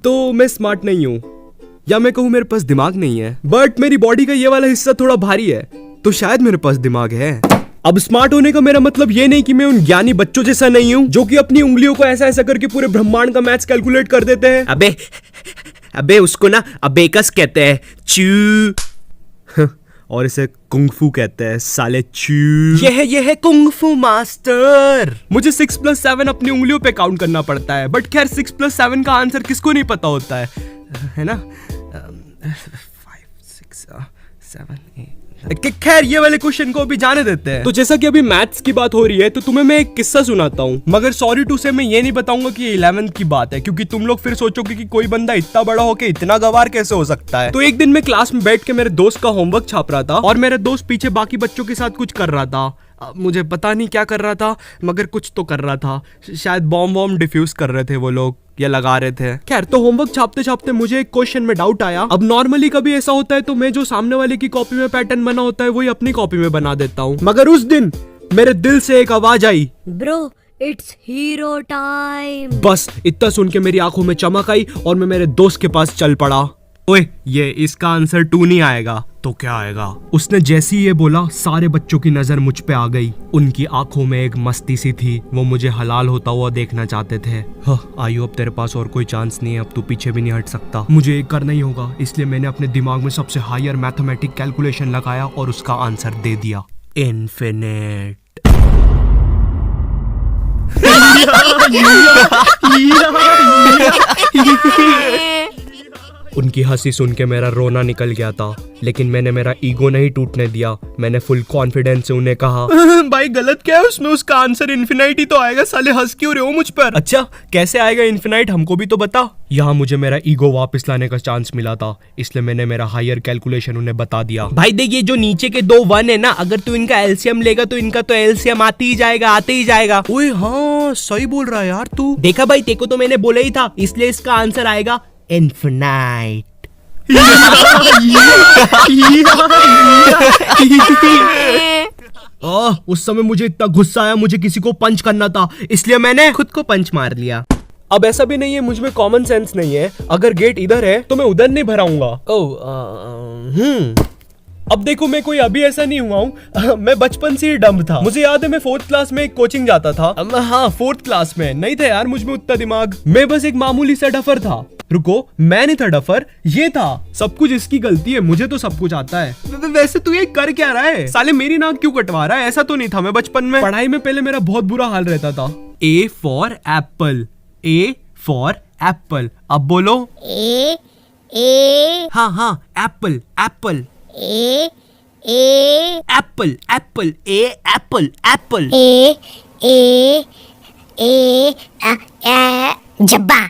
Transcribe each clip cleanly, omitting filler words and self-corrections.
तो मैं स्मार्ट नहीं हूँ, या मैं कहूँ मेरे पास दिमाग नहीं है, बट मेरी बॉडी का ये वाला हिस्सा थोड़ा भारी है, तो शायद मेरे पास दिमाग है। अब स्मार्ट होने का मेरा मतलब ये नहीं कि मैं उन ज्ञानी बच्चों जैसा नहीं हूँ जो कि अपनी उंगलियों को ऐसा ऐसा करके पूरे ब्रह्मांड का मैथ्स कैलकुलेट कर देते हैं। अबे उसको ना अबेकस कहते हैं, चू। और इसे कुंगफू कहते हैं, साले चू। ये है कुंगफू मास्टर। मुझे 6+7 अपनी उंगलियों पे काउंट करना पड़ता है, बट खैर 6+7 का आंसर किसको नहीं पता होता है ना? 5 6 7 8। खैर ये वाले क्वेश्चन को अभी जाने देते हैं। तो जैसा कि अभी मैथ्स की बात हो रही है, तो तुम्हें मैं एक किस्सा सुनाता हूँ, मगर सॉरी टू से मैं ये नहीं बताऊंगा कि 11th की बात है, क्योंकि तुम लोग फिर सोचोगे कि कोई बंदा इतना बड़ा होके इतना गवार कैसे हो सकता है। तो एक दिन मैं क्लास में बैठ के मेरे दोस्त का होमवर्क छाप रहा था, और मेरा दोस्त पीछे बाकी बच्चों के साथ कुछ कर रहा था। मुझे पता नहीं क्या कर रहा था, मगर कुछ तो कर रहा था। शायद बॉम्ब वॉम्ब डिफ्यूज कर रहे थे वो लोग, या लगा रहे थे। खैर, तो होमवर्क छापते छापते मुझे एक क्वेश्चन में डाउट आया। अब नॉर्मली कभी ऐसा होता है तो मैं जो सामने वाले की कॉपी में पैटर्न बना होता है वही अपनी कॉपी में बना देता हूँ, मगर उस दिन मेरे दिल से एक आवाज आई, ब्रो इट्स हीरो टाइम। बस इतना सुन के मेरी आंखों में चमक आई और मैं मेरे दोस्त के पास चल पड़ा। ओए, ये इसका आंसर 2 नहीं आएगा तो क्या आएगा? उसने जैसे ही ये बोला, सारे बच्चों की नजर मुझ पे आ गई। उनकी आंखों में एक मस्ती सी थी, वो मुझे हलाल होता हुआ देखना चाहते थे। आयु, अब तेरे पास और कोई चांस नहीं है, अब तू पीछे भी नहीं हट सकता। मुझे ये करना ही होगा, इसलिए मैंने अपने दिमाग में सबसे हायर मैथमेटिक कैलकुलेशन लगाया और उसका आंसर दे दिया, इन्फिनिट। उनकी हंसी सुन के मेरा रोना निकल गया था, लेकिन मैंने मेरा ईगो नहीं टूटने दिया। मैंने फुल कॉन्फिडेंस से उन्हें कहा, भाई गलत क्या है उसमें? उसका आंसर इन्फिनाइट ही तो आएगा। साले हंस क्यों रहे हो मुझ पर? अच्छा, कैसे आएगा इन्फिनाइट, हमको भी तो बता। यहाँ मुझे मेरा ईगो वापस लाने का चांस मिला था, इसलिए मैंने मेरा हायर कैलकुलेशन उन्हें बता दिया। भाई देखिए, जो नीचे के 2 1 है ना, अगर तू इनका एलसीएम लेगा तो इनका तो एलसीएम आते ही जाएगा। ओए हाँ, सही बोल रहा है यार तू। देखा भाई, तेको तो मैंने बोला ही था, इसलिए इसका आंसर आएगा इन्फिनाइट। उस समय मुझे इतना गुस्सा आया, मुझे किसी को पंच करना था, इसलिए मैंने खुद को पंच मार लिया। अब ऐसा भी नहीं है मुझ में कॉमन सेंस नहीं है, अगर गेट इधर है तो मैं उधर नहीं भराऊंगा। अब देखो, मैं कोई अभी ऐसा नहीं हुआ हूँ, मैं बचपन से ही डम्ब था। मुझे याद है मैं 4th क्लास में एक कोचिंग जाता था। हाँ, 4th क्लास में नहीं था यार मुझ में उतना दिमाग, मैं बस एक मामूली सा डफर था। रुको, मैं नहीं था डफर, ये था। सब कुछ इसकी गलती है, मुझे तो सब कुछ आता है। वैसे तू ये कर क्या रहा है? साले मेरी नाक क्यों कटवा रहा है? ऐसा तो नहीं था मैं बचपन में। पढ़ाई में पहले मेरा बहुत बुरा हाल रहता था। A for Apple, A for Apple. अब बोलो, ए हाँ, एप्पल एप्पल ए एप्पल एप्पल ए एप्पल एप्पल ए जब्बा।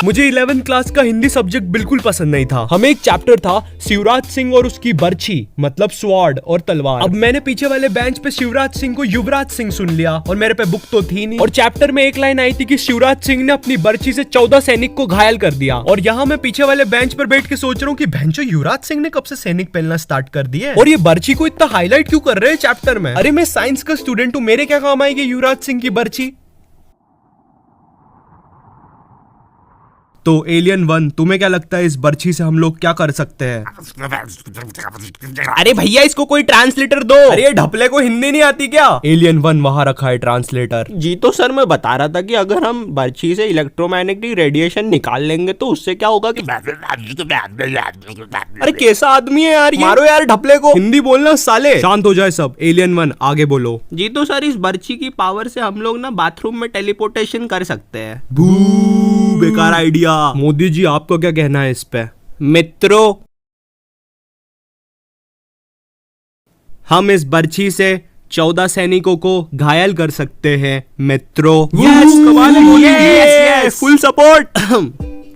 मुझे 11th क्लास का हिंदी सब्जेक्ट बिल्कुल पसंद नहीं था। हमें एक चैप्टर था शिवराज सिंह और उसकी बर्छी, मतलब स्वॉर्ड और तलवार। अब मैंने पीछे वाले बेंच पे शिवराज सिंह को युवराज सिंह सुन लिया, और मेरे पे बुक तो थी नहीं। और चैप्टर में एक लाइन आई थी कि शिवराज सिंह ने अपनी बर्छी से 14 सैनिक को घायल कर दिया। और यहाँ मैं पीछे वाले बेंच पर बैठ के सोच रहा हूँ कि भैंचो, युवराज सिंह ने कब से सैनिक पहनना स्टार्ट कर दिया, और ये बर्छी को इतना हाईलाइट क्यों कर रहे हैं चैप्टर में? अरे मैं साइंस का स्टूडेंट हूँ, मेरे क्या काम आएगी युवराज सिंह की बर्छी? तो एलियन 1, तुम्हें क्या लगता है इस बर्छी से हम लोग क्या कर सकते हैं? अरे भैया, इसको कोई ट्रांसलेटर दो। अरे ढपले को हिंदी नहीं आती क्या? एलियन 1 वहां रखा है ट्रांसलेटर। जी तो सर, मैं बता रहा था कि अगर हम बर्छी से इलेक्ट्रोमैग्नेटिक रेडिएशन निकाल लेंगे तो उससे क्या होगा कि अरे कैसा आदमी है यार, मारो यार ढपले को। हिंदी बोलना साले। शांत हो जाए सब। एलियन 1 आगे बोलो। जी तो सर, इस बर्छी की पावर से हम लोग ना बाथरूम में टेलीपोर्टेशन कर सकते हैं। बेकार आइडिया। मोदी जी, आपको क्या कहना है इस पे? मित्रों, हम इस बर्छी से 14 सैनिकों को घायल कर सकते हैं मित्रों। यस, कमाल है। Full support.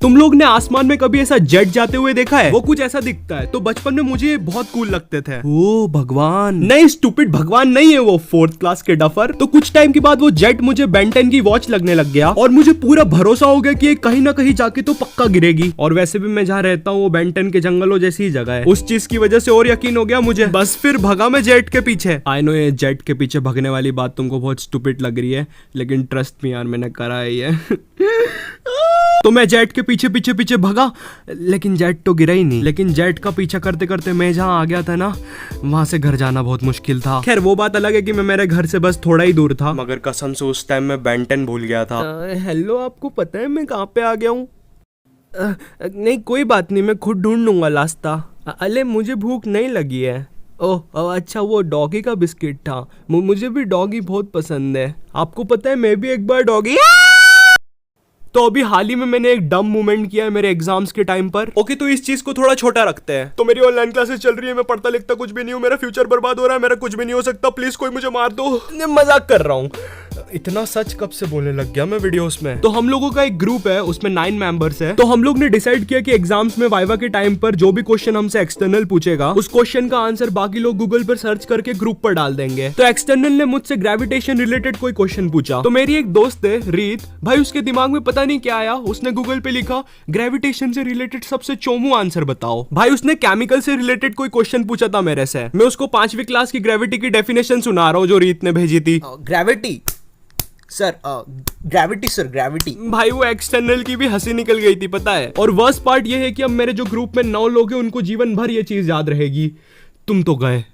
तुम लोग ने आसमान में कभी ऐसा जेट जाते हुए देखा है? वो कुछ ऐसा दिखता है। तो बचपन में मुझे ये बहुत कूल लगते थे। ओ भगवान, नहीं स्टूपिड, भगवान नहीं है वो, 4th क्लास के डफर। तो कुछ टाइम के बाद वो जेट मुझे बेन 10 की वॉच लगने लग गया और मुझे पूरा भरोसा हो गया कि ये कहीं ना कहीं जाके तो पक्का गिरेगी। और वैसे भी मैं जहाँ रहता हूँ वो बेन 10 के जंगलों जैसी ही जगह है। उस चीज की वजह से और यकीन हो गया मुझे। बस फिर भगा मैं जेट के पीछे। आई नो ये जेट के पीछे भगने वाली बात तुमको बहुत स्टूपिड लग रही है, लेकिन ट्रस्ट मी यार, मैंने करा है ये। तो मैं जेट के पीछे पीछे पीछे भगा, लेकिन जेट तो गिरा ही नहीं। लेकिन जेट का पीछा करते करते मैं जहाँ आ गया था ना, वहां से घर जाना बहुत मुश्किल था। खैर वो बात अलग है कि मैं मेरे घर से बस थोड़ा ही दूर था, मगर कसम से उस टाइम मैं बेन 10 भूल गया था। हेलो, आपको पता है मैं कहाँ पे आ गया हूँ? नहीं कोई बात नहीं, मैं खुद ढूंढ लूंगा रास्ता। अले मुझे भूख नहीं लगी है। ओह अच्छा, वो डॉगी का बिस्किट था। मुझे भी डॉगी बहुत पसंद है। आपको पता है मैं भी एक बार डॉगी। तो अभी हाल ही में मैंने एक डम मूवमेंट किया है मेरे एग्जाम्स के टाइम पर। ओके तो इस चीज को थोड़ा छोटा रखते हैं। तो मेरी ऑनलाइन क्लासेस चल रही है, मैं पढ़ता लिखता कुछ भी नहीं हूँ, मेरा फ्यूचर बर्बाद हो रहा है, मेरा कुछ भी नहीं हो सकता, प्लीज कोई मुझे मार दो। मजाक कर रहा हूँ, इतना सच कब से बोलने लग गया मैं वीडियोस में। तो हम लोगों का एक ग्रुप है, उसमें 9 मेंबर्स है। तो हम लोग ने डिसाइड किया कि एग्जाम्स में वाइवा के टाइम पर जो भी क्वेश्चन हमसे एक्सटर्नल पूछेगा, उस क्वेश्चन का आंसर बाकी लोग गूगल पर सर्च करके ग्रुप पर डाल देंगे। तो एक्सटर्नल ने मुझसे ग्रेविटेशन रिलेटेड कोई क्वेश्चन पूछा। तो मेरी एक दोस्त है रीत, भाई उसके दिमाग में पता नहीं क्या आया, उसने गूगल पे लिखा ग्रेविटेशन से रिलेटेड सबसे चोमू आंसर बताओ। भाई उसने केमिकल से रिलेटेड कोई क्वेश्चन पूछा था मेरे से। मैं उसको 5वीं क्लास की ग्रेविटी की डेफिनेशन सुना रहा हूँ जो रीत ने भेजी थी। Gravity sir, gravity sir, gravity. भाई वो एक्सटर्नल की भी हंसी निकल गई थी पता है। और वर्स्ट पार्ट ये है कि अब मेरे जो ग्रुप में 9 लोग हैं उनको जीवन भर ये चीज याद रहेगी, तुम तो गए।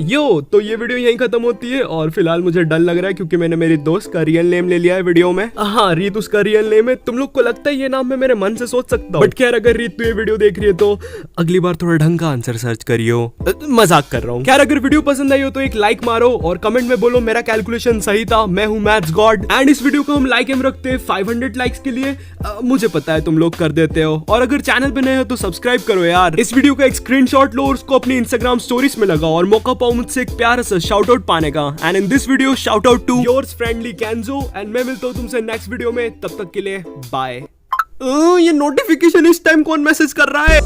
यो तो ये वीडियो यहीं खत्म होती है। और फिलहाल मुझे डर लग रहा है क्योंकि मैंने मेरी दोस्त का रियल नेम ले लिया है वीडियो में। हाँ रीत उसका रियल नेम है। तुम लोग को लगता है ये नाम मैं मेरे मन से सोच सकता हूँ, बट खैर अगर रीत तू ये वीडियो देख रही है तो अगली बार थोड़ा ढंग का आंसर सर्च करियो। मजाक कर रहा हूँ। खैर अगर वीडियो पसंद आई हो तो एक लाइक मारो और कमेंट में बोलो मेरा कैलकुलेशन सही था, मैं हूँ मैथ्स गॉड। एंड इस वीडियो को हम लाइक एम रखते हैं 500 लाइक्स के लिए। मुझे पता है तुम लोग कर देते हो। और अगर चैनल पे नए हो तो सब्सक्राइब करो यार। इस वीडियो का एक स्क्रीनशॉट लो और उसको अपनी इंस्टाग्राम स्टोरीज में लगाओ और मौका पाओ मुझसे एक प्यारा सा शाउट आउट पाने का। And in this video shout out to yours friendly कैंजो। एंड मैं मिलता हूँ तुमसे नेक्स्ट वीडियो में, तब तक के लिए बाय। ये नोटिफिकेशन इस टाइम कौन मैसेज कर रहा है?